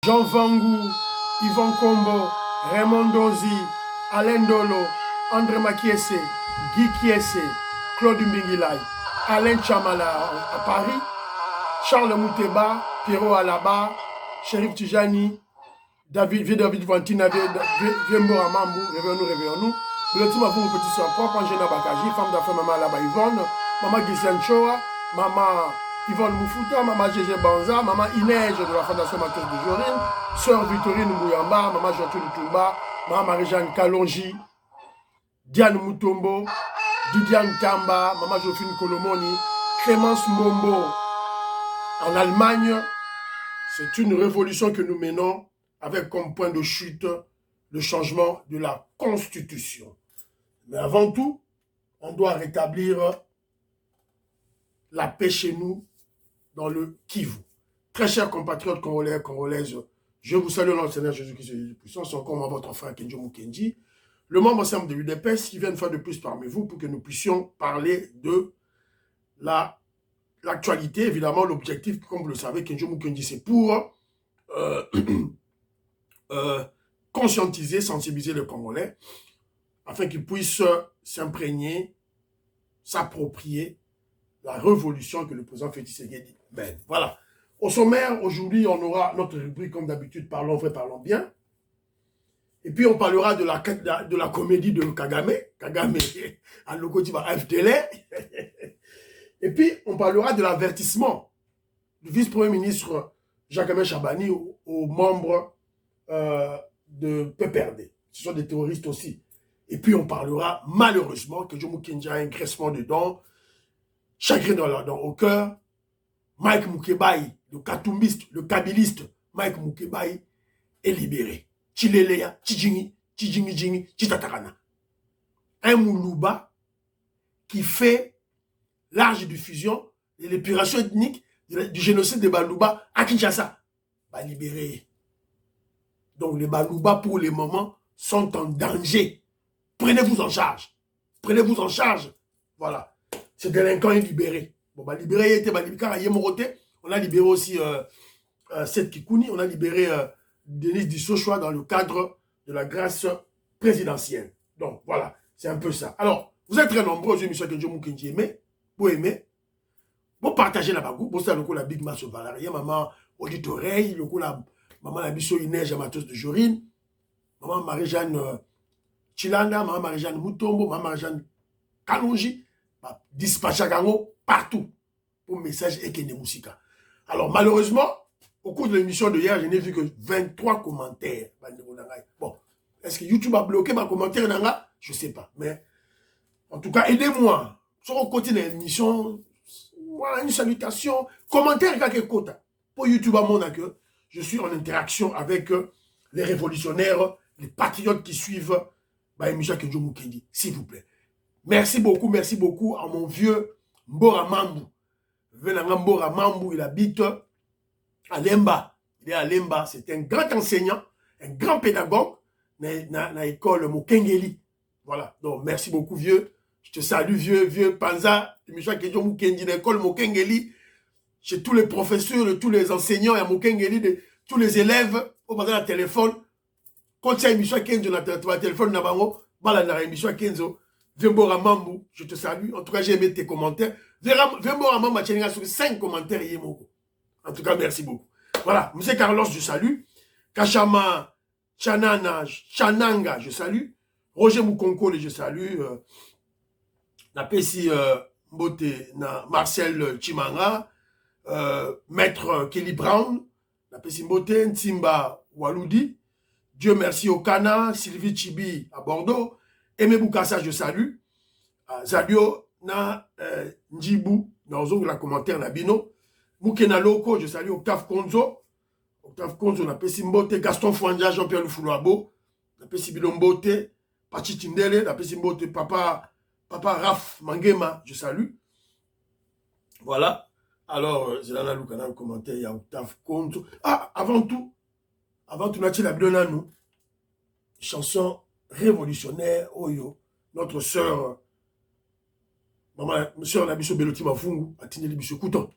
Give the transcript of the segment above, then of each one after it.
Jean Vangou, Yvon Kombo, Raymond Dozi, Alain Dolo, André Makiese, Guy Kiese, Claude Mbingilai, Alain Chamala à Paris, Charles Mouteba, Pierrot Alaba, Shérif Tijani, David Vantina, Viembo Amambou, réveillons-nous. Le team a fait une petite soeur propre, Angela Bakaji, femme d'affaires, maman Alaba Yvonne, maman Gisèle Choa, maman Yvonne Moufouta, maman Gégé Banza, maman Inège de la Fondation Marcus de Jorine, sœur Victorine Mouyamba, maman Jotou Lutumba, maman Marie-Jeanne Kalonji, Diane Moutombo, Didiane Tamba, maman Jophine Kolomoni, Clémence Mombo en Allemagne. C'est une révolution que nous menons avec comme point de chute le changement de la Constitution. Mais avant tout, on doit rétablir la paix chez nous dans le Kivu. Très chers compatriotes congolais et congolaises, je vous salue dans le Seigneur Jésus-Christ de puissance, encore moi, votre frère Kenjo Mukendi, le membre simple de l'UDPS qui vient une fois de plus parmi vous pour que nous puissions parler de l'actualité. Évidemment, l'objectif, comme vous le savez, Kenjo Mukendi, c'est pour conscientiser, sensibiliser les Congolais afin qu'ils puissent s'imprégner, s'approprier la révolution que le président Félix Tshisekedi mène. Voilà. Au sommaire, aujourd'hui, on aura notre rubrique, comme d'habitude, Parlons vrai, parlons bien. Et puis, on parlera de la comédie de Kagame. Kagame, à Lokotiba FDL. Et puis, on parlera de l'avertissement du vice-premier ministre Jacques Chabani aux membres de PPRD. Ce sont des terroristes aussi. Et puis, on parlera, malheureusement, que Jomo Kenji a un graissement de dents, chagrin dans la dent au cœur. Mike Moukebaï, le katumbiste, le kabiliste, Mike Moukebaï est libéré. Chileleya, Chijingi, Chitatarana. Un Moulouba qui fait large diffusion de l'épuration ethnique du génocide des Balouba à Kinshasa. Va libérer. Donc les Balouba, pour le moment, sont en danger. Prenez-vous en charge. Prenez-vous en charge. Voilà. Ce délinquant est libéré. Bon, bah, libéré, on a libéré aussi Seth Kikouni, on a libéré Denis Dissochoa dans le cadre de la grâce présidentielle. Donc, voilà, c'est un peu ça. Alors, vous êtes très nombreux aux émissions que Jomo Kenji aimez, vous aimez, vous partagez la bagou, vous savez la Big Mass au Valaria, maman Auditoreille, maman la Bisso Inège Amatos de Jorine, maman Marie-Jeanne Chilanda, maman Marie-Jeanne Moutombo, maman Marie-Jeanne Kalonji, dispatcha Gango partout pour message et Kene Moussika. Alors, malheureusement, au cours de l'émission de hier, je n'ai vu que 23 commentaires. Bon, est-ce que YouTube a bloqué ma commentaire? Je ne sais pas. Mais, en tout cas, aidez-moi. Si on continue l'émission, voilà, une salutation. Commentaire, quelque chose. Pour YouTube, à mon que je suis en interaction avec les révolutionnaires, les patriotes qui suivent l'émission que Jomo Kendi, s'il vous plaît. Merci beaucoup à mon vieux Mbora Mambou. Venanga Mbora Mambou, il habite à Lemba. Il est à Lemba. C'est un grand enseignant, un grand pédagogue dans l'école Mokengeli. Voilà. Donc, merci beaucoup, vieux. Je te salue, vieux Panza. L'école Mokengeli. Chez tous les professeurs, tous les enseignants à Mokengeli, tous les élèves, au bas de téléphone. Quand tu as émission Kenzo dans le téléphone, émission Kenzo. Vembora Mambou, je te salue. En tout cas, j'ai aimé tes commentaires. Vembora Mambou a sur 5 commentaires. En tout cas, merci beaucoup. Voilà, M. Carlos, je salue. Kachama Chananga, je salue. Roger Moukonko, je salue. Napesi Mbote, Marcel Chimanga. Maître Kelly Brown. Napesi Mbote, Ntimba Waloudi. Dieu merci au Cana. Sylvie Chibi à Bordeaux. Aimé Boukassa, je salue. Zadio na Njibou, dans la commentaire Nabino. Moukena Loko, je salue Octave Konzo. Octave Konzo, na Pessi Mbote. Gaston Fouanja, Jean-Pierre Lufoulouabo. Na Pessi Bilombote. Pachi Tindele, na Pessi Mbote. Papa Raf Mangema, je salue. Voilà. Alors, c'est dans le commentaire, il y a Octave Konzo. Ah, avant tout, Nati Labdona, nous. Chanson révolutionnaire, Oyo, notre sœur, maman, sœur Nabiso Beloti Mafungu, a tenu les biso couton.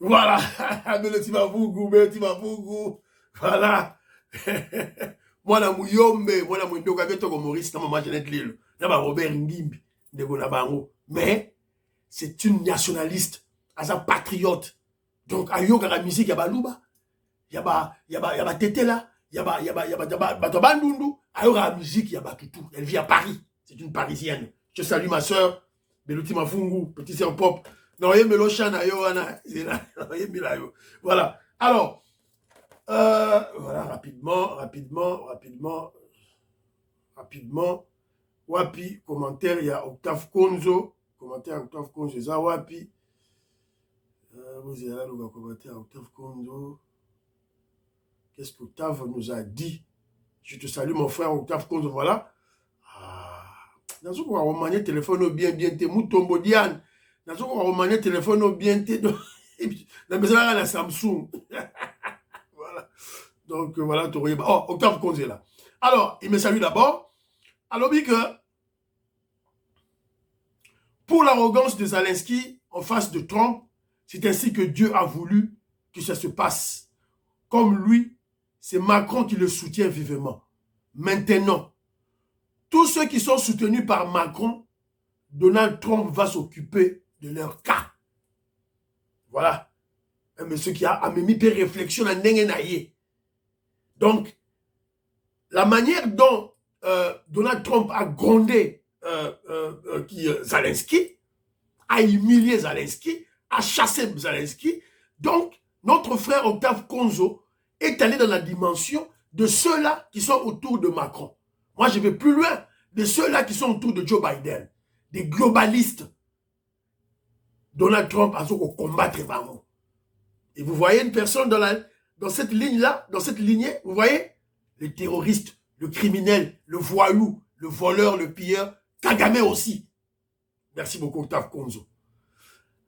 Voilà. Mais le Timafougou, mais le Timafougou. Voilà. Moi, na Mouyombe, moi, na Mouyombe, je suis Maurice, na maman Jeannette Lille. Na ba Robert Ngimbi, de Bonabango. Mais, c'est une nationaliste, un patriote. Donc, ayo la musique, yaba Louba, yaba Tetela, yaba Bandundu, ayo la musique, yaba Toutou. Elle vit à Paris. C'est une Parisienne. Je salue ma soeur, Belouti Mafungu, petit sœur pop. Non, yé Melochan, ayo, ana, voilà. Alors, voilà, rapidement. Wapi, commentaire, il y a Octave Konzo. Commentaire Octave Konzo, ça, Wapi. Vous avez là le commentaire Octave Konzo. Qu'est-ce qu'Octave nous a dit? Je te salue, mon frère Octave Konzo, voilà. Dans ce qu'on va remanier téléphone bien, t'es Moutombo Diane. Dans ce qu'on va remanier téléphone bien, t'es. La maison là, la Samsung. Voilà. Donc, voilà, tu aurais. Oh, Octave Konzo est là. Alors, il me salue d'abord. Alors, que pour l'arrogance de Zelensky en face de Trump, c'est ainsi que Dieu a voulu que ça se passe. Comme lui, c'est Macron qui le soutient vivement. Maintenant, tous ceux qui sont soutenus par Macron, Donald Trump va s'occuper de leur cas. Voilà. Un monsieur qui a mis per réflexion à Nengenaye. Donc, la manière dont Donald Trump a grondé Zelensky, a humilié Zelensky, a chassé Zelensky. Donc, notre frère Octave Konzo est allé dans la dimension de ceux-là qui sont autour de Macron. Moi, je vais plus loin de ceux-là qui sont autour de Joe Biden, des globalistes. Donald Trump a su combattre vraiment. Et vous voyez une personne dans cette ligne-là, dans cette lignée, vous voyez le terroriste, le criminel, le voyou, le voleur, le pilleur, Kagame aussi. Merci beaucoup, Octave Konzo.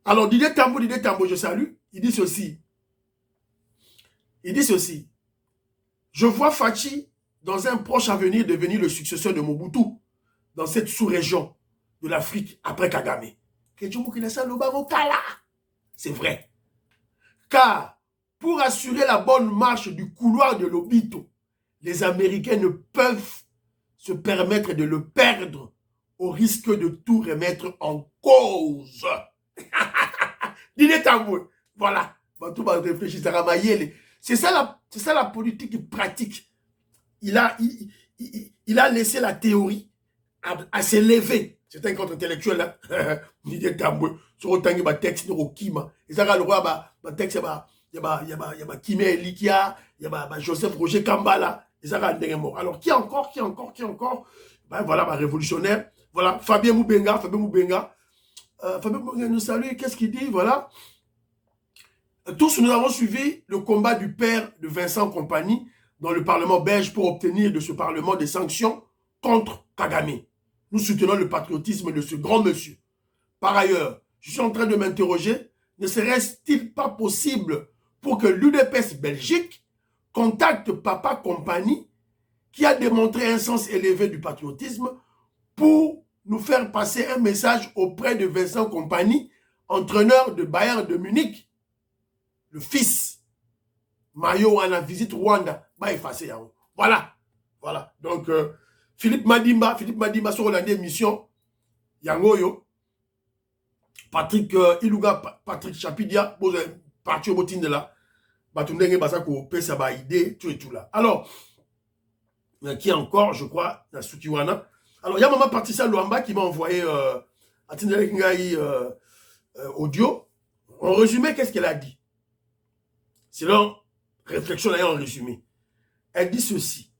Alors, Didier Tambo, je salue. Il dit ceci. Je vois Fachi dans un proche avenir devenir le successeur de Mobutu dans cette sous-région de l'Afrique après Kagame. C'est vrai. Car pour assurer la bonne marche du couloir de Lobito, les Américains ne peuvent se permettre de le perdre au risque de tout remettre en cause. Didier Tambo, voilà. C'est ça la politique pratique. Il a laissé la théorie à s'élever. C'est un contre-intellectuel là. Didier Tambo, sur autant que texte de Kima. Et ça le roi texte il y a Kimé Elikia, il y a Joseph Roger Kambala. Et ça alors qui encore? Ben voilà, révolutionnaire. Voilà, Fabien Moubenga. Fabien Moubenga nous salue. Qu'est-ce qu'il dit? Voilà. Tous nous avons suivi le combat du père de Vincent Compagnie dans le Parlement belge pour obtenir de ce Parlement des sanctions contre Kagame. Nous soutenons le patriotisme de ce grand monsieur. Par ailleurs, je suis en train de m'interroger, ne serait-il pas possible pour que l'UDPS Belgique contacte Papa Compagnie qui a démontré un sens élevé du patriotisme pour nous faire passer un message auprès de Vincent Compagnie, entraîneur de Bayern de Munich, le fils. Mayo en a visite Rwanda, bah effacé. Voilà. Donc, Philippe Madimba sur la émission, Yangoyo, Patrick Iluga, Patrick Chapidia, parti au botin de là, Batundenge Basako, Pesa ba idée, tout et tout là. Alors, qui encore, je crois, la Sukiwana. Alors, il y a maman Patricia Luamba qui m'a envoyé audio. En résumé, qu'est-ce qu'elle a dit? Selon réflexion en résumé, elle dit ceci.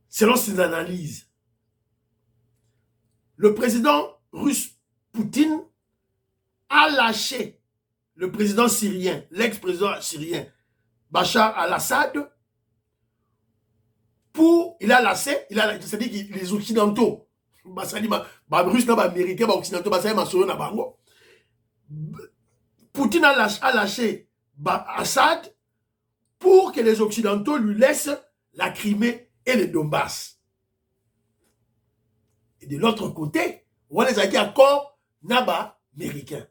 Selon ses analyses, le président russe Poutine a lâché le président syrien, l'ex-président syrien Bachar al-Assad il a lâché, c'est-à-dire que les Occidentaux, Russes, Américains, Occidentaux, Poutine a lâché Assad pour que les Occidentaux lui laissent la Crimée et le Donbass. Et de l'autre côté, on les a dit accords naba américains.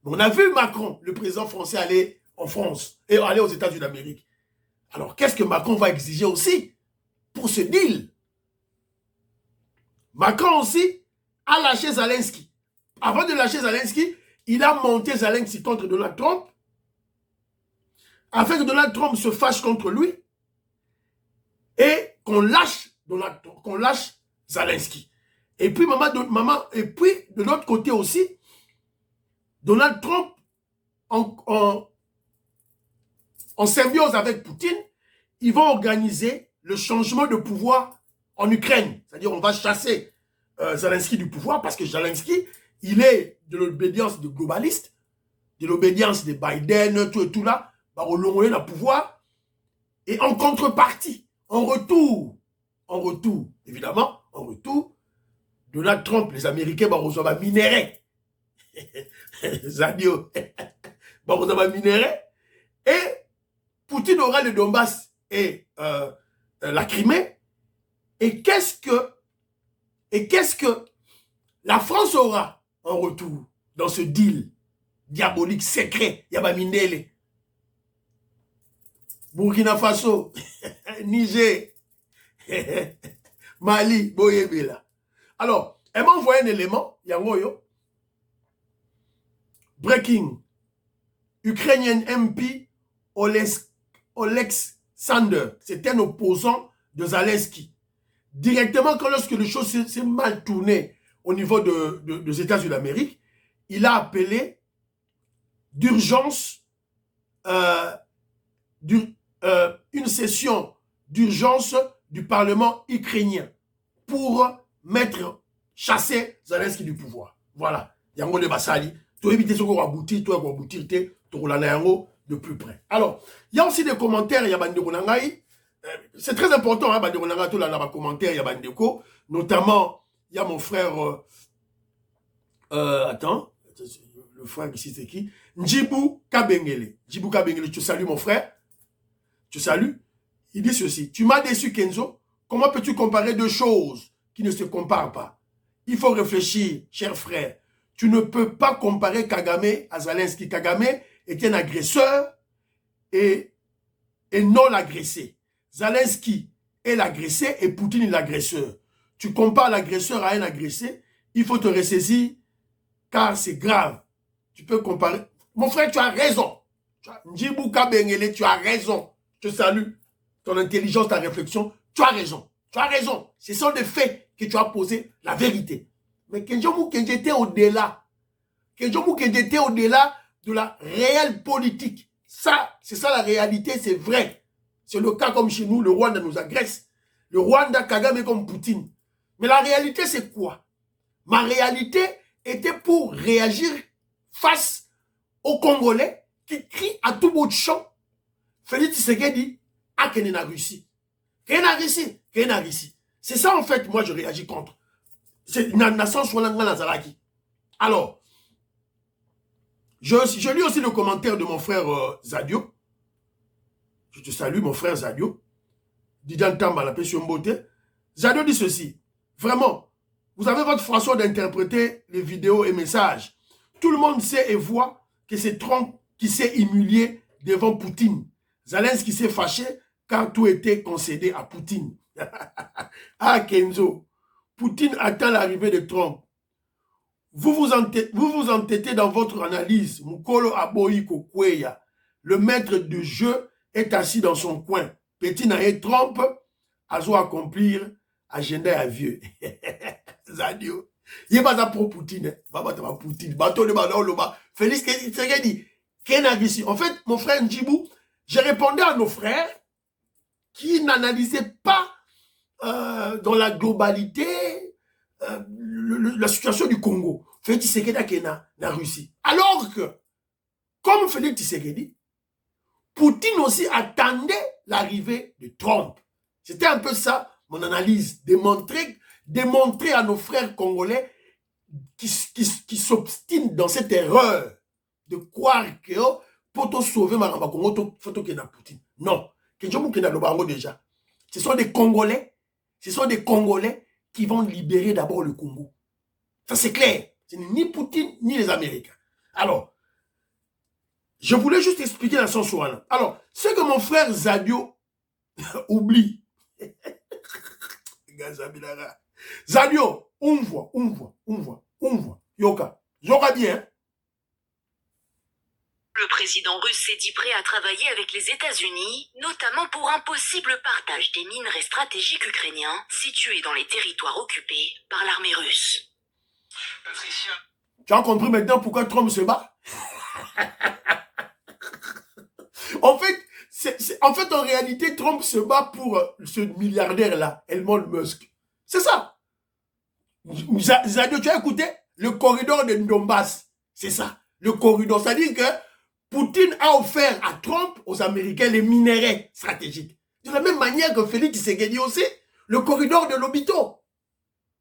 On a vu Macron, le président français, aller en France et aller aux États-Unis d'Amérique. Alors, qu'est-ce que Macron va exiger aussi pour ce deal? Macron aussi a lâché Zelensky. Avant de lâcher Zelensky, il a monté Zelensky contre Donald Trump, afin que Donald Trump se fâche contre lui et qu'on lâche Zelensky. Et puis, de l'autre côté aussi, Donald Trump, en symbiose avec Poutine, ils vont organiser le changement de pouvoir en Ukraine. C'est-à-dire, on va chasser Zelensky du pouvoir parce que Zelensky, il est de l'obédience de globaliste, de l'obédience de Biden, tout et tout là, bah, on le pouvoir. Et en contrepartie, en retour, évidemment, Donald Trump, les Américains, bah, on va minérer. Zadio, bah, on va minérer. Et Poutine aura le Donbass et la Crimée. Et qu'est-ce que la France aura en retour dans ce deal diabolique, secret, Yabamindele? Burkina Faso, Niger, Mali, Boyebela. Alors, elle m'a envoyé un élément, Yangoyo. Breaking. Ukrainian MP Oleksandr, c'est un opposant de Zelensky. Directement, lorsque les choses s'est mal tournées au niveau des États-Unis d'Amérique, il a appelé d'urgence une session d'urgence du Parlement ukrainien pour chasser Zelensky du pouvoir. Voilà. Yango de Basali. Tu éviter ce qu'on va aboutir, de plus près. Alors, il y a aussi des commentaires, il y a Bandeko Nangai. C'est très important, hein, Bandeko Nangai, tout là, dans les commentaires, il y a Bandeko. Notamment, il y a mon frère, attends, le frère ici, c'est qui? Njibou Kabengele. Njibou Kabengele, tu salues mon frère. Tu salues. Il dit ceci. Tu m'as déçu, Kenzo. Comment peux-tu comparer deux choses qui ne se comparent pas? Il faut réfléchir, cher frère. Tu ne peux pas comparer Kagame à Zelensky. Kagame est un agresseur et non l'agressé. Zelensky est l'agressé et Poutine est l'agresseur. Tu compares l'agresseur à un agressé, il faut te ressaisir car c'est grave. Tu peux comparer. Mon frère, tu as raison. Njibou Kabengele, tu as raison. Je salue ton intelligence, ta réflexion. Tu as raison. Tu as raison. Ce sont des faits que tu as posés, la vérité. Mais Kenjo Kenji était au-delà. Kenjo Kenji était au-delà de la réelle politique. Ça, c'est ça la réalité, c'est vrai. C'est le cas comme chez nous, le Rwanda nous agresse. Le Rwanda, Kagame est comme Poutine. Mais la réalité, c'est quoi? Ma réalité était pour réagir face aux Congolais qui crient à tout bout de champ. Félix Tshisekedi a qu'elle n'a Russie. Qu'elle n'a Russie. Qu'elle n'a Russie. C'est ça, en fait, moi, je réagis contre. C'est une nation soit Nazaraki. Alors, je lis aussi le commentaire de mon frère Zadio. Je te salue, mon frère Zadio. Didian Tamba, la pêche beauté. Zadio dit ceci. Vraiment, vous avez votre façon d'interpréter les vidéos et messages. Tout le monde sait et voit que c'est Trump qui s'est humilié devant Poutine. Zelensky s'est fâché car tout était concédé à Poutine. Ah, Kenzo. Poutine attend l'arrivée de Trump. Vous vous entêtez dans votre analyse. Mukolo Aboyi Kokweya, le maître du jeu, est assis dans son coin. Petit naïe Trump, a zo accomplir agenda à vieux. Zadio. Il n'y a pas pro Poutine. Poutine. Bateau de Loba. Félix Tshisekedi. En fait, mon frère Njibou, j'ai répondu à nos frères qui n'analysaient pas dans la globalité la situation du Congo. Félix Tshisekedi qui est na Russie. Alors que, comme Félix Tshisekedi, Poutine aussi attendait l'arrivée de Trump. C'était un peu ça, mon analyse. Démontrer à nos frères congolais qui s'obstinent dans cette erreur de croire que pour sauver Maramba Congo, il faut qu'il y ait Poutine. Non. Déjà. Ce sont des Congolais qui vont libérer d'abord le Congo. Ça, c'est clair. Ce n'est ni Poutine, ni les Américains. Alors, Je voulais juste expliquer la sens Souana. Alors, ce que mon frère Zadio oublie. Zadio, on voit. Yoka bien. Le président russe s'est dit prêt à travailler avec les États-Unis, notamment pour un possible partage des minerais stratégiques ukrainiens situés dans les territoires occupés par l'armée russe. Patricia. Tu as compris maintenant pourquoi Trump se bat? En fait, en réalité, Trump se bat pour ce milliardaire-là, Elon Musk. C'est ça. Zadio, tu as écouté? Le corridor de Donbass. C'est ça. Le corridor. C'est-à-dire que Poutine a offert à Trump, aux Américains, les minerais stratégiques. De la même manière que Félix Tshisekedi aussi, le corridor de l'Obito.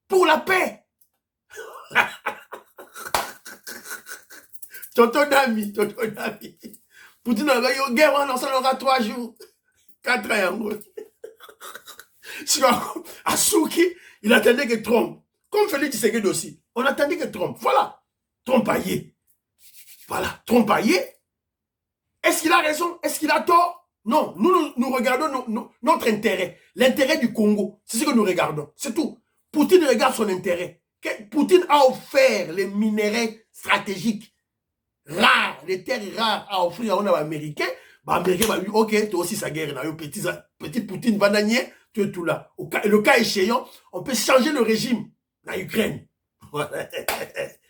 Pour la paix. Tonton Dami. Poutine a dit, guerre, on en aura 3 jours. 4 ans. À Souki, il attendait que Trump. Comme Félix Tshisekedi aussi. On attendait que Trump. Voilà. Trump aillé. Voilà. Trump aillé. Est-ce qu'il a raison? Est-ce qu'il a tort? Non. Nous regardons notre intérêt. L'intérêt du Congo. C'est ce que nous regardons. C'est tout. Poutine regarde son intérêt. Poutine a offert les minéraux stratégiques rares, les terres rares à offrir à un Américain. L'Américain va lui dire, ok, toi aussi sa guerre. Petit Poutine va gagner. Tu es tout là. Le cas échéant, on peut changer le régime en Ukraine.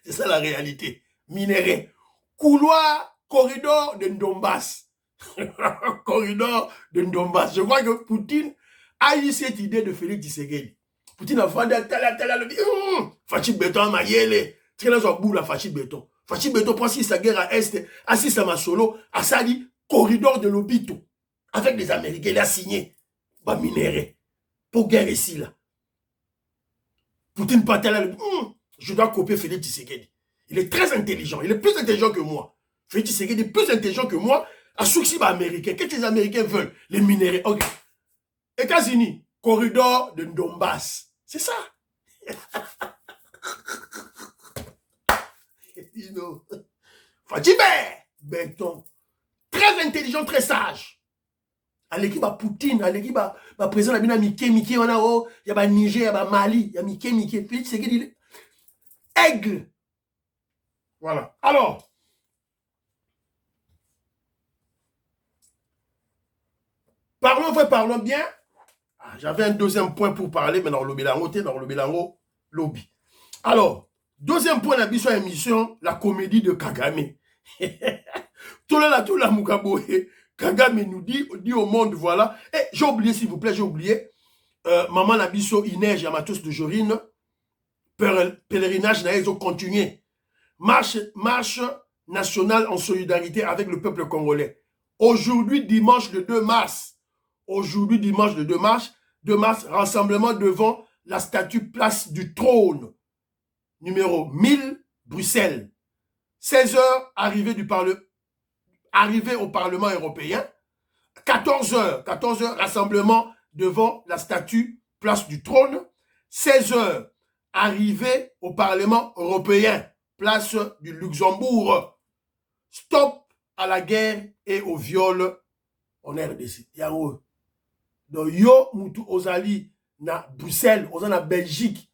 C'est ça la réalité. Minéraux. Couloir, corridor de Donbass. Corridor de Donbass. Je crois que Poutine a eu cette idée de Félix Tshisekedi. Poutine a vendu le dit, Fachi Béton, Mayele. Tu sais, là, bout la Fachi Béton. Fachi Béton prend sa guerre à Est, assiste à Masolo, à Sali, corridor de l'Obito. Avec les Américains, il a signé. Bah, minéré. Pour guerre ici, là. Poutine Patala, je dois copier Félix Tshisekedi. Il est très intelligent. Il est plus intelligent que moi. Félix Tshisekedi est plus intelligent que moi. À souci américain. Qu'est-ce que les Américains veulent? Les minéraux. Ok. États-Unis, corridor de Donbass. C'est ça. Fatibé, Béton. Très intelligent, très sage. À l'équipe à Poutine, à l'équipe à président, il y a Mickey, on a il y a Niger, il y a Mali, il y a Mickey. Félix Tshisekedi, aigle. Voilà. Alors, parlons bien. Ah, j'avais un deuxième point pour parler, mais dans le Bilango, lobby. Alors, deuxième point de la émission, la comédie de Kagame. Tout la Mugaboé. Kagame nous dit au monde, voilà. Et j'ai oublié, s'il vous plaît, maman Nabiso Inès Yamatos de Jorine, pèlerinage, ils ont continué. Marche nationale en solidarité avec le peuple congolais. Aujourd'hui, dimanche le 2 mars. Aujourd'hui, dimanche le 2 mars, rassemblement devant la statue Place du Trône, numéro 1000, Bruxelles. 16h, arrivée au Parlement européen. 14h, rassemblement devant la statue Place du Trône. 16h, arrivée au Parlement européen, place du Luxembourg. Stop à la guerre et au viol en RDC. Donc, yo, Moutou Ozali, na Bruxelles, na Belgique,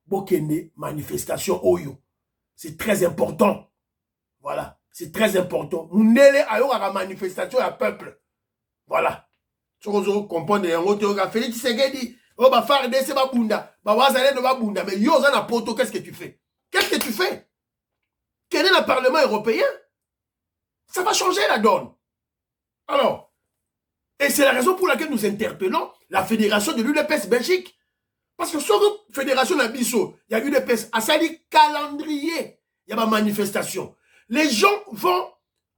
bokende, manifestation oyo. C'est très important. Voilà. C'est très important. Mounele ayo à la manifestation à peuple. Voilà. Tu comprends, Félix Tshisekedi, oh, bah, FARDC, bah, bunda, bah, wazale, no, bah, bunda, mais yo, na poto, qu'est-ce que tu fais? Qu'est-ce que tu fais? Quel est le Parlement européen? Ça va changer la donne. Alors, et c'est la raison pour laquelle nous interpellons la fédération de l'UDPS Belgique. Parce que sur la fédération d'Abisso, il y a l'UDPS, à ça dit calendrier, il y a ma manifestation. Les gens vont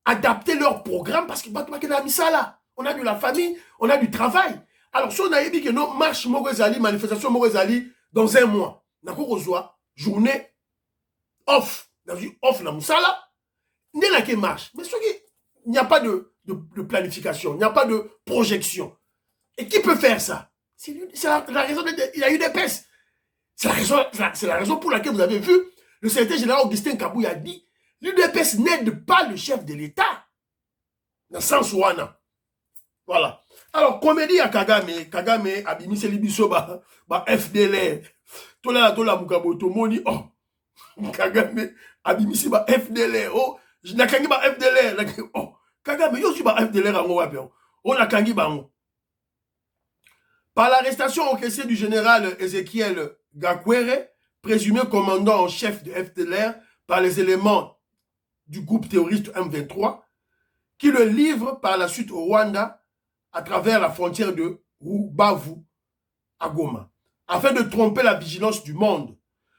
adapter leur programme parce que on a de la famille, on a du travail. Alors, si on a dit que nos marches Morezali, manifestation Morezali, dans un mois, on a journée off, dans une off la Moussala, il n'y a que marche. Mais il n'y a pas de planification, il n'y a pas de projection. Et qui peut faire ça? C'est la raison, il y a eu des pèses. C'est la raison pour laquelle vous avez vu, le secrétaire général Augustin Kabou a dit, l'UDPS n'aide pas le chef de l'État. Na sens wana. Voilà. Alors, comédie à Kagame, Kagame a bimisi libiso ba FDLR. Tola mukaboto moni, oh, Kagame a bimisi ba FDLR, oh, nakangi ba FDLR, oh, Kagame, yo si ba FDLR ango wapi, oh, nakangi bango. Par l'arrestation encaissée du général Ezekiel Gakwere, présumé commandant en chef de FDLR par les éléments du groupe terroriste M23, qui le livre par la suite au Rwanda à travers la frontière de Rubavu à Goma. Afin de tromper la vigilance du monde,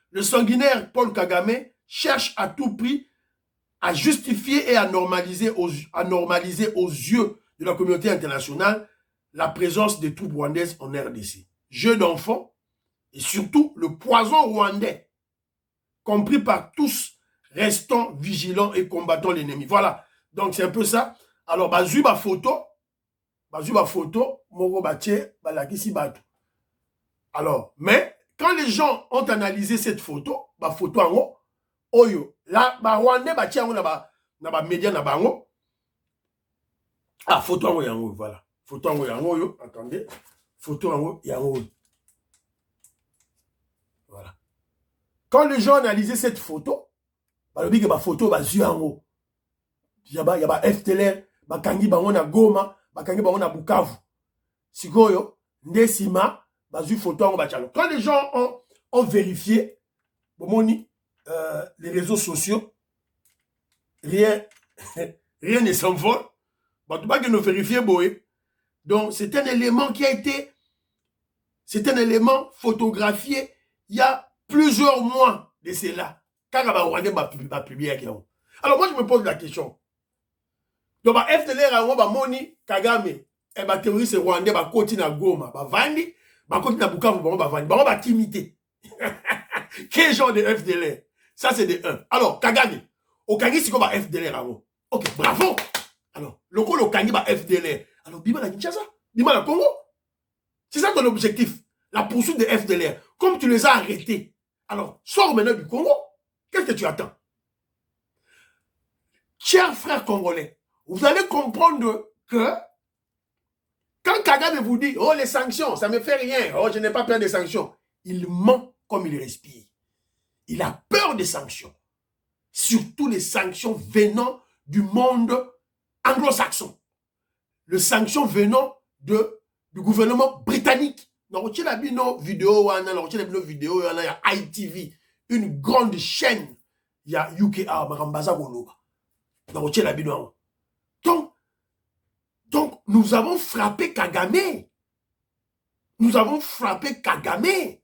le sanguinaire Paul Kagame cherche à tout prix à justifier et à normaliser aux yeux de la communauté internationale la présence des troupes rwandaises en RDC. Jeux d'enfants et surtout le poison rwandais, compris par tous, restant vigilants et combattant l'ennemi. Voilà, donc c'est un peu ça. Alors, bazu ba photo, moko batie, balakisi batu. Alors, mais quand les gens ont analysé cette photo, photo en haut, oyo, là, Rwandais batie en haut, na ba média na bango. Ah, photo en haut, voilà. Photo en haut, yo, attendez. Photo en haut, voilà. Quand les gens ont analysé cette photo, balobi que photo bazu en haut. Il y a FTLR, bakangi bango na Goma, bakangi bango na Bukavu. Sikoyo, ndesima, bazu photo en bachalo. Quand les gens ont vérifié, les réseaux sociaux, rien ne s'envole. Bon, tu vas que nous vérifier, boy. Donc, c'est un élément qui a été, c'est un élément photographié il y a plusieurs mois de cela. Quand Rwandais va publier. Alors, moi, je me pose la question. Donc, FDLR, moni Kagame, et terroriste rwandais, continue à Goma, vandi, continue à Bukavu, vandi, timité. Quel genre de FDLR? Ça, c'est des 1. Alors, Kagame, au Kangi, c'est quoi FDLR? Ok, bravo. Alors, le coup, le Kangi, FDLR. Alors, Bima la Kinshasa, Bima la Congo. C'est ça ton objectif. La poursuite de FDLR. Comme tu les as arrêtés. Alors, sors maintenant du Congo. Qu'est-ce que tu attends? Chers frères congolais, vous allez comprendre que quand Kagame vous dit, oh, les sanctions, ça ne me fait rien, oh, je n'ai pas peur des sanctions, il ment comme il respire. Il a peur des sanctions. Surtout les sanctions venant du monde anglo-saxon. Les sanctions venant du gouvernement britannique. Dans la vidéo, il y a ITV, une grande chaîne, il y a UKA, Marambaza Goloba. Donc, nous avons frappé Kagame. Nous avons frappé Kagame.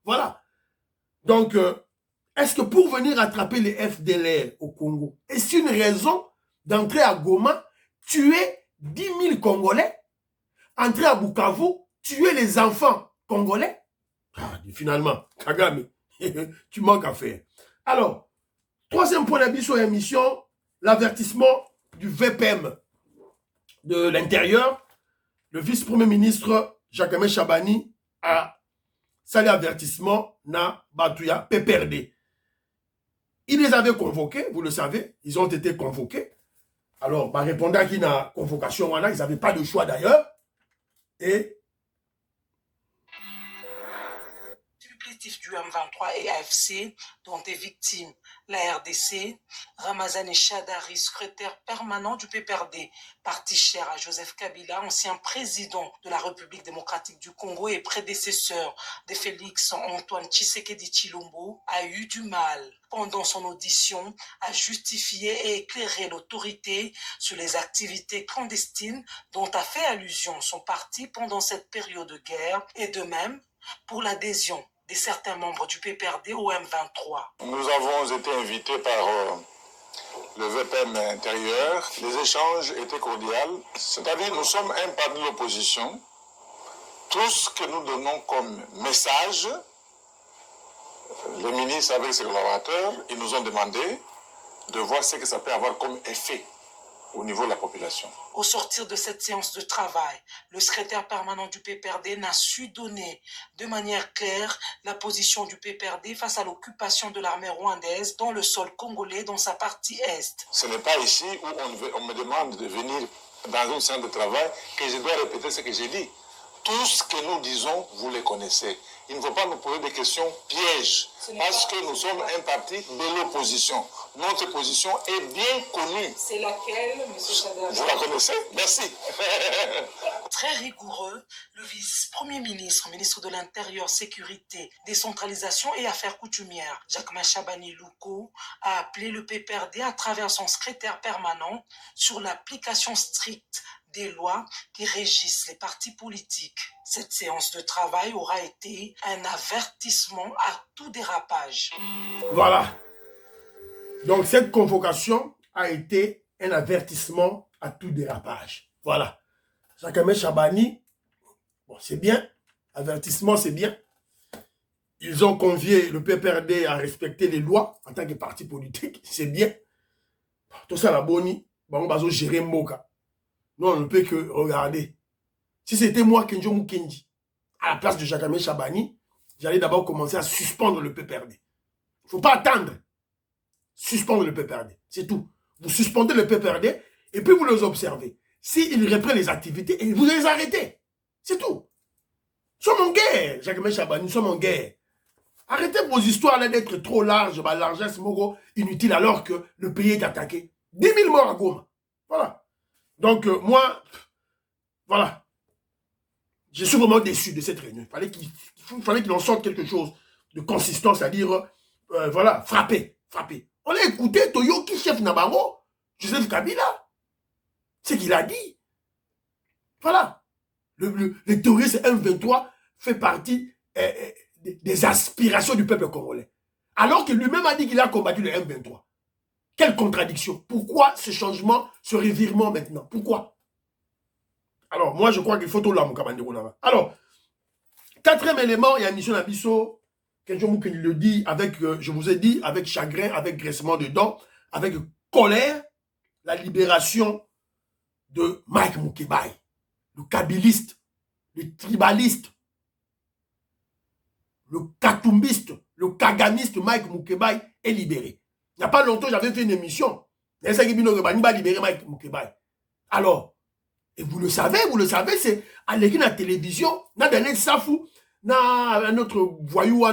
Voilà. Donc, est-ce que pour venir attraper les FDLR au Congo, est-ce une raison d'entrer à Goma, tuer 10 000 Congolais, entrer à Bukavu, tuer les enfants congolais? Finalement, Kagame, tu manques à faire. Alors, troisième point d'avis sur l'émission, l'avertissement du VPM de l'Intérieur. Le vice-premier ministre Jacques Chabani a salé avertissement na Batouya PPRD. Il les avait convoqués, vous le savez, ils ont été convoqués. Alors, répondant à qui na convocation, ils n'avaient pas de choix d'ailleurs. Et du M23 et AFC dont est victime la RDC, Ramazani Chadari, secrétaire permanent du PPRD, parti cher à Joseph Kabila, ancien président de la République démocratique du Congo et prédécesseur de Félix Antoine Tshisekedi Tshilombo, a eu du mal pendant son audition à justifier et éclairer l'autorité sur les activités clandestines dont a fait allusion son parti pendant cette période de guerre et de même pour l'adhésion de certains membres du PPRD au M23. Nous avons été invités par le VPM intérieur. Les échanges étaient cordiaux. C'est-à-dire nous sommes un parti de l'opposition. Tout ce que nous donnons comme message, les ministres avec ses collaborateurs, ils nous ont demandé de voir ce que ça peut avoir comme effet au niveau de la population. Au sortir de cette séance de travail, le secrétaire permanent du PPRD n'a su donner de manière claire la position du PPRD face à l'occupation de l'armée rwandaise dans le sol congolais dans sa partie est. Ce n'est pas ici où on me demande de venir dans une séance de travail que je dois répéter ce que j'ai dit. Tout ce que nous disons, vous les connaissez. Il ne faut pas nous poser des questions pièges, parce que nous sommes un parti de l'opposition. Notre position est bien connue. C'est laquelle, M. Chadar? Vous la connaissez? Merci. Très rigoureux, le vice-premier ministre, ministre de l'Intérieur, Sécurité, Décentralisation et Affaires coutumières, Jacquemain Chabani Louko, a appelé le PPRD à travers son secrétaire permanent sur l'application stricte des lois qui régissent les partis politiques. Cette séance de travail aura été un avertissement à tout dérapage. Voilà. Donc cette convocation a été un avertissement à tout dérapage. Voilà. Jacquemain Chabani, bon, c'est bien. Avertissement, c'est bien. Ils ont convié le PPRD à respecter les lois en tant que parti politique. C'est bien. Tout ça, la boni, on va gérer Moka. Nous, on ne peut que regarder. Si c'était moi, Kenjo Mukendi, à la place de Jacquemain Chabani, j'allais d'abord commencer à suspendre le PPRD. Il ne faut pas attendre. Suspendre le PPRD. C'est tout. Vous suspendez le PPRD et puis vous les observez. S'ils reprennent les activités, et vous les arrêtez. C'est tout. Nous sommes en guerre, Jacquemain Chabani, nous sommes en guerre. Arrêtez vos histoires là d'être trop larges, largesse, inutile alors que le pays est attaqué. 10 000 morts à Goma. Voilà. Donc, moi, voilà. Je suis vraiment déçu de cette réunion. Il fallait qu'il en sorte quelque chose de consistant, c'est-à-dire, voilà, frapper. On a écouté Toyoki, chef Nabango, Joseph Kabila. C'est qu'il a dit. Voilà. Le terrorisme M23 fait partie des aspirations du peuple congolais. Alors que lui-même a dit qu'il a combattu le M23. Quelle contradiction. Pourquoi ce changement, ce revirement maintenant? Pourquoi? Alors, moi, je crois qu'il faut tout là, mon camarade. Alors, quatrième élément, il y a une mission d'Abisso, Kenjo Mukendi le dit, avec, je vous ai dit, avec chagrin, avec graissement de dents, avec colère, la libération de Mike Mukebai, le kabiliste, le tribaliste, le katumbiste, le kagamiste Mike Mukebai est libéré. Il n'y a pas longtemps, j'avais fait une émission. Alors, et vous le savez, c'est à l'équipe de la télévision, dans des safou, dans un autre voyou,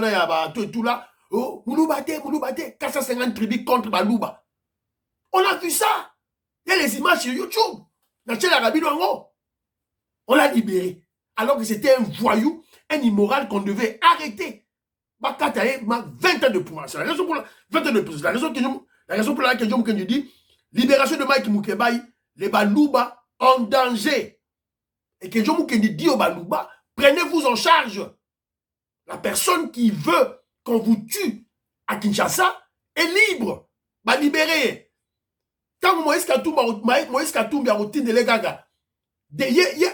tout là, oh, Mouloubate, 450 tribus contre Balouba. On a vu ça. Il y a les images sur YouTube. Dans l'Arabie Noire. On l'a libéré. Alors que c'était un voyou, un immoral qu'on devait arrêter. Bakataye m'a 20 ans de pouvoir. C'est la raison pour laquelle je me dis libération de Mike Mukebai, les Balouba en danger. Et que je me dis aux Balouba, prenez-vous en charge. La personne qui veut qu'on vous tue à Kinshasa est libre. Bah libéré. Quand Moïse Katumbi a routine de l'Egaga,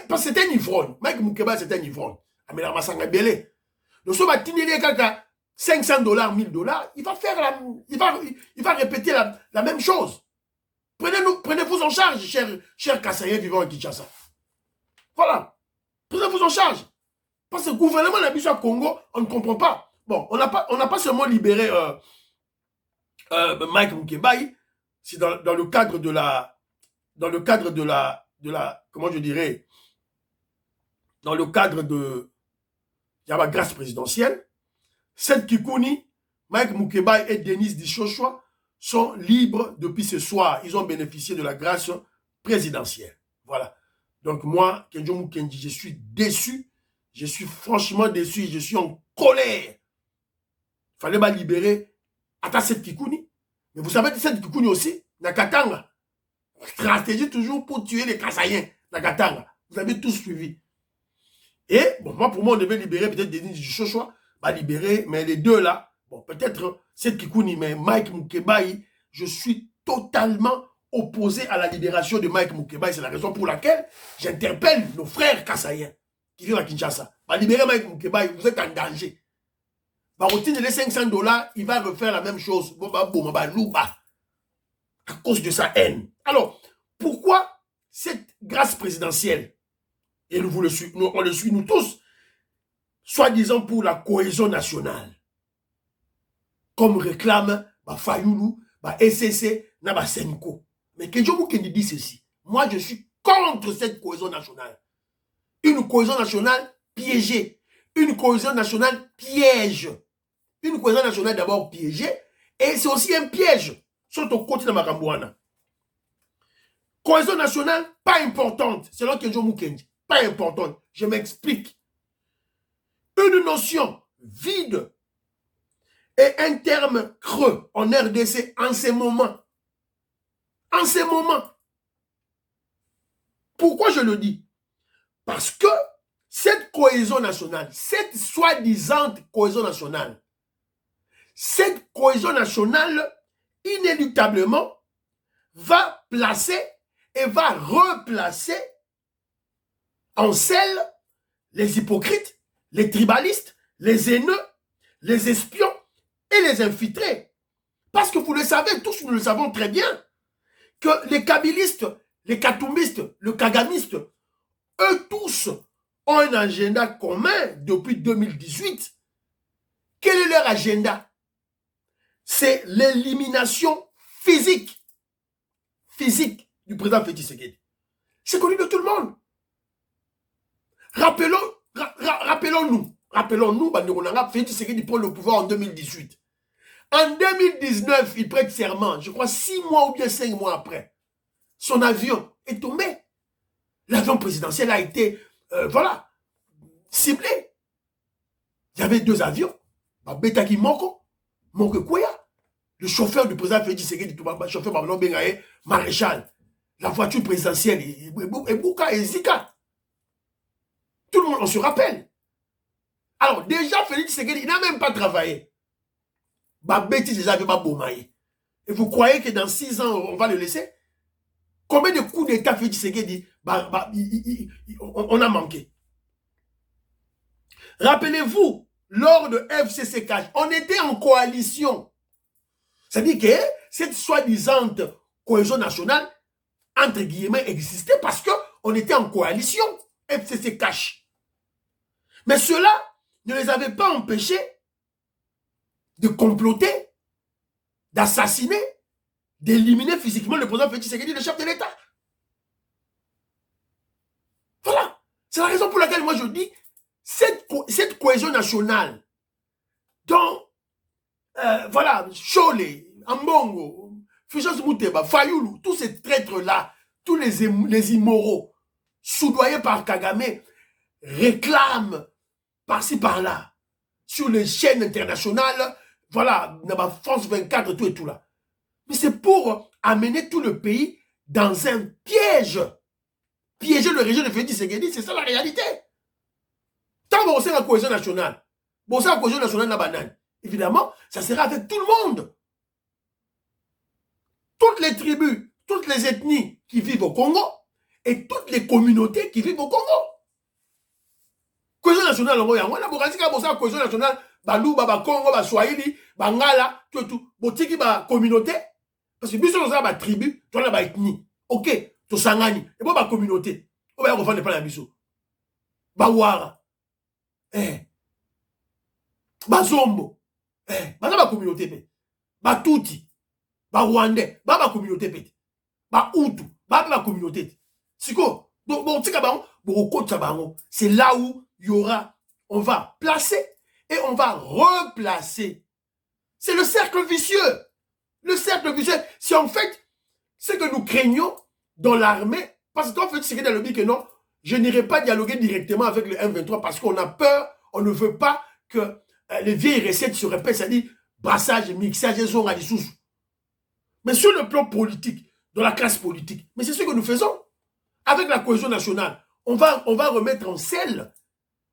parce que c'était un ivrogne. Mike Mukebai c'était un ivrogne. Mais la Massanga Belé. Nous sommes à Tinéré Kaka, $500, $1000, il va répéter la même chose. Prenez-vous en charge, cher Kassaye vivant à Kinshasa. Voilà. Prenez-vous en charge. Parce que le gouvernement de la Congo, on ne comprend pas. Bon, on n'a pas seulement libéré Mike Mukebai, c'est dans le cadre de la, comment je dirais, dans le cadre de la grâce présidentielle. Seth Kikouni, Mike Mukebai et Denis Dishoshwa sont libres depuis ce soir. Ils ont bénéficié de la grâce présidentielle. Voilà. Donc moi, Kenjo Mukendi, je suis déçu. Je suis franchement déçu. Je suis en colère. Il fallait pas libérer Ata Seth Kikouni. Mais vous savez que Seth Kikouni aussi, Nakatanga, stratégie toujours pour tuer les Kassaïens. Nakatanga. Vous avez tous suivi. Et, bon, pour moi, on devait libérer peut-être Denis Dishoshwa, pas libérer, mais les deux là, bon, peut-être Seth Kikouni, mais Mike Mukebai, je suis totalement opposé à la libération de Mike Mukebai. C'est la raison pour laquelle j'interpelle nos frères kassaïens qui vivent à Kinshasa. Bah, libérer Mike Mukebai, vous êtes en danger. Bah, routine les $500, il va refaire la même chose. Bon, bah, louba. À cause de sa haine. Alors, pourquoi cette grâce présidentielle, et on le suit nous tous, soi-disant pour la cohésion nationale, comme réclame Fayoulou, SCC, Senko. Mais que je vous dis ceci, moi je suis contre cette cohésion nationale. Une cohésion nationale piégée, une cohésion nationale piège. Une cohésion nationale d'abord piégée, et c'est aussi un piège sur ton côté de Makambouana. Cohésion nationale, pas importante, c'est là que je vous dis, pas importante. Je m'explique. Une notion vide et un terme creux en RDC en ces moments. En ces moments. Pourquoi je le dis? Parce que cette cohésion nationale, cette soi-disant cohésion nationale, cette cohésion nationale, inéluctablement, va placer et va replacer en selle les hypocrites, les tribalistes, les haineux, les espions et les infiltrés. Parce que vous le savez, tous nous le savons très bien, que les kabilistes, les katoumistes, le kagamiste, eux tous ont un agenda commun depuis 2018. Quel est leur agenda? C'est l'élimination physique du président Félix Tshisekedi. C'est connu de tout le monde. Rappelons-nous, Félix Tshisekedi prend le pouvoir en 2018. En 2019, il prête serment, je crois 6 mois ou bien 5 mois après. Son avion est tombé. L'avion présidentiel a été, ciblé. Il y avait 2 avions. Betaki Moko Kouya. Le chauffeur du président Félix Tshisekedi, le chauffeur Bengaye, maréchal. La voiture présidentielle, et Bouka et Zika. Tout le monde, on se rappelle. Alors, déjà, Félix Tshisekedi, il n'a même pas travaillé. Bêtise, déjà, il va bombailler. Et vous croyez que dans 6 ans, on va le laisser? Combien de coups d'État Félix Tshisekedi on a manqué? Rappelez-vous, lors de FCC4, on était en coalition. C'est-à-dire que cette soi-disant cohésion nationale, entre guillemets, existait parce qu'on était en coalition. FCC cache. Mais cela ne les avait pas empêchés de comploter, d'assassiner, d'éliminer physiquement le président Félix Tshisekedi, le chef de l'État. Voilà. C'est la raison pour laquelle moi je dis cette cohésion nationale dont Cholé, Ambongo, Fishos Mouteba, Fayoulou, tous ces traîtres-là, tous les immoraux, soudoyés par Kagame, réclament par-ci par-là, sur les chaînes internationales, France 24, tout et tout là. Mais c'est pour amener tout le pays dans un piège. Piéger le régime de Félix Tshisekedi, c'est ça la réalité. Tant que c'est la cohésion nationale, la cohésion nationale de la banane, évidemment, ça sera avec tout le monde. Toutes les tribus, toutes les ethnies qui vivent au Congo et toutes les communautés qui vivent au Congo. Cohésion nationale, la cohésion nationale, Balou, Baba Congo, Baba Swahili, Bangala, tout, Botiki, Baba communauté. Parce que bis on a ba tribu, on a ba ethnie. Ok, to sangani. Et bon ba communauté. On va refonder pas la biso. Ba wara. Ba zombo. Ba communauté pe. Ba touti. Ba rwandais, ba communauté pe. Ba outou, ba communauté. Siko, bon tika ba on, c'est là où il y aura, on va placer et on va replacer. C'est le cercle vicieux. Le cercle vicieux, c'est en fait ce que nous craignons dans l'armée, parce qu'en fait, c'est le dit que non, je n'irai pas dialoguer directement avec le M23 parce qu'on a peur, on ne veut pas que les vieilles recettes se répètent, c'est-à-dire brassage, mixage et zone à l'issous. Mais sur le plan politique, dans la classe politique, mais c'est ce que nous faisons. Avec la cohésion nationale, on va remettre en selle,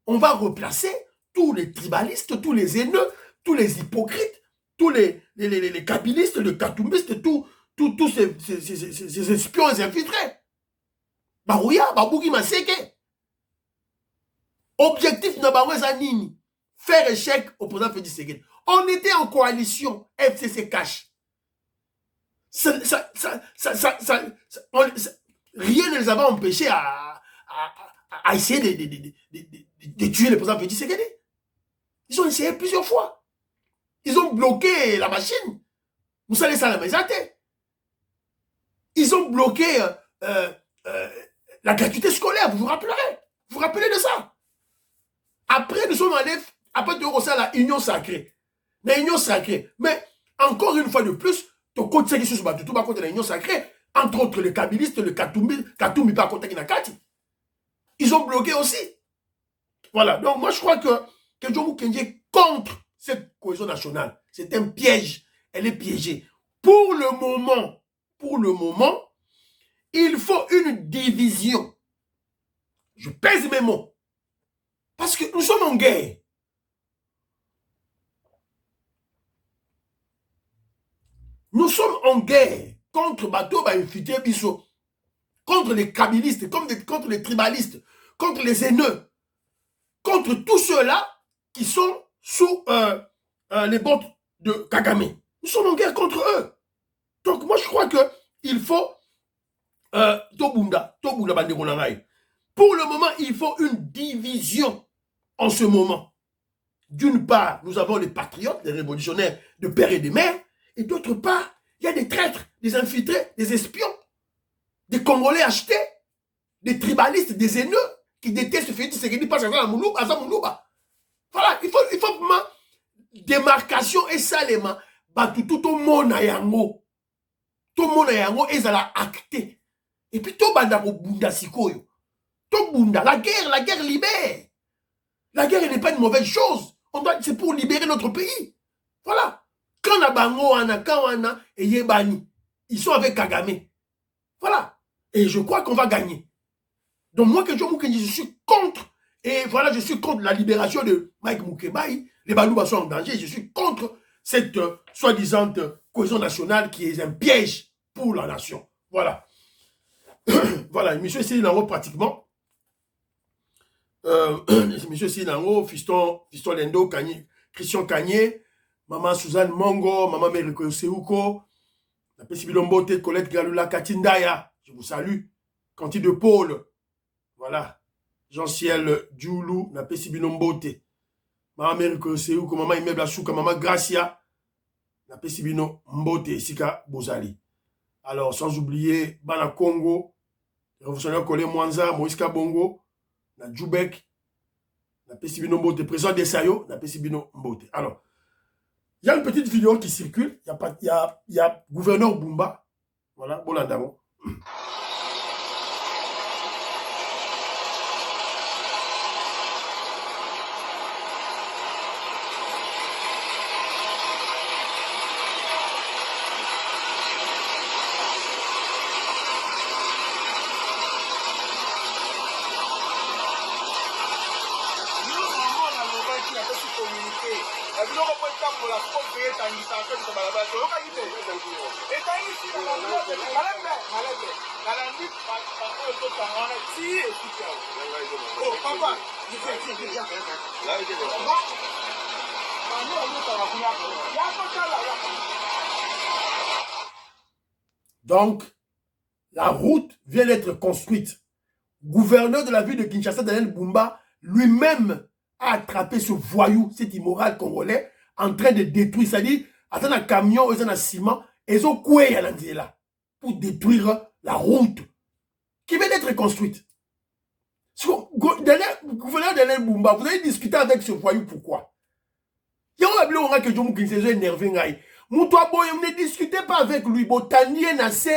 on va replacer tous les tribalistes, tous les haineux, tous les hypocrites, tous les kabilistes, les katoumistes, tous ces espions infiltrés. Barouya, Babouki Maseke. Objectif n'a nini. Faire échec au président Félix Tshisekedi. On était en coalition FCC cash. rien ne les avait empêchés à essayer de tuer le président Félix Tshisekedi. Ils ont essayé plusieurs fois. Ils ont bloqué la machine. Vous savez ça, la maison. Ils ont bloqué la gratuité scolaire, vous vous rappelez? Vous vous rappelez de ça? Après, nous sommes allés, après de ressentir la union sacrée. La union sacrée. Mais, encore une fois de plus, ton côté qui se bat tout contre la union sacrée, entre autres les kabylistes, le Katumbi pas contre Kinakati. Ils ont bloqué aussi. Voilà. Donc, moi, je crois que Jomo Kenji est contre cette cohésion nationale. C'est un piège. Elle est piégée. Pour le moment, il faut une division. Je pèse mes mots. Parce que nous sommes en guerre. Nous sommes en guerre contre Bateau Infiltré Bisso, contre les kabylistes, contre les tribalistes, contre les haineux, contre tous ceux-là qui sont sous les bottes de Kagame. Nous sommes en guerre contre eux. Donc moi je crois qu'il faut Tobunda Banderonangai. Pour le moment, il faut une division en ce moment. D'une part, nous avons les patriotes, les révolutionnaires de père et de mère, et d'autre part, il y a des traîtres, des infiltrés, des espions, des Congolais achetés, des tribalistes, des haineux, qui détestent Félix Tshisekedi parce à Moulouba. Voilà, il faut vraiment démarcation et salement, tout le monde a yango. Tout le monde a yango, et ça l'a acté. Et puis, tout banda ko bunda sikoyo. Tout bunda, la guerre libère. La guerre n'est pas une mauvaise chose. C'est pour libérer notre pays. Voilà. Quand la bango ana, quand on a, et Yebani, ils sont avec Kagame. Voilà. Et je crois qu'on va gagner. Donc moi, que je suis contre, et voilà, je suis contre la libération de Mike Mukebai. Les Balouba sont en danger. Je suis contre cette soi-disant cohésion nationale qui est un piège pour la nation. Voilà. Voilà, monsieur Silinango pratiquement. Monsieur Silinango, fiston Lendo, Christian Kanye, maman Suzanne Mongo, maman Meriko Seuko, la Pessibilombote, Colette Galula Katindaya, je vous salue. Canty de Paul, voilà. Jean-Ciel Djoulou, la Pessibilombote, maman Meriko Seuko, maman Immeuble Asuka, maman Gracia, la Pessibino Mbote, Sika Bozali. Alors, sans oublier Bana Congo, révolutionnaire Kolé Mwanza, Moïse Kabongo, na Djoubek, na Pessibino Mbote, président d'Essayo, na Pessibino Mbote. Alors, il y a une petite vidéo qui circule, il y a gouverneur Bumba, voilà, Bolandamo. Donc, la route vient d'être construite. Gouverneur de la ville de Kinshasa, Daniel Bumba, lui-même a attrapé ce voyou, cet immoral congolais, en train de détruire. C'est-à-dire, attends un camion, ils ont un ciment, ils ont coué à l'Andiela pour détruire la route qui vient d'être construite. Gouverneur Daniel Bumba, vous avez discuté avec ce voyou, pourquoi? Il y a un peu que Jomo Kinshasa énervé. Moutoua Boye, ne discutez pas avec lui. Botanier Nasse,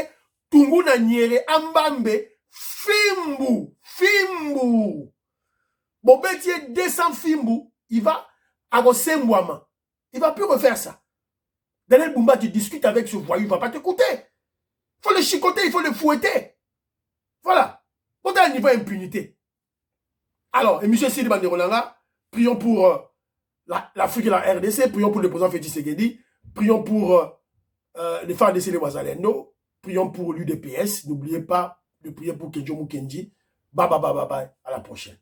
Tungu Naniere, Ambambe, Fimbu. Bobetier 200 Fimbu, il va à Rosembouama. Il ne va plus refaire ça. Daniel Bumba, tu discutes avec ce voyou, il ne va pas t'écouter. Il faut le chicoter, il faut le fouetter. Voilà. On a un niveau d'impunité. Alors, et M. Sidi Banderolanga, prions pour l'Afrique et la RDC, prions pour le président Félix Tshisekedi, prions pour les frères de Wazalendo, prions pour l'UDPS. N'oubliez pas de prier pour Jomo Kenji. Bye, à la prochaine.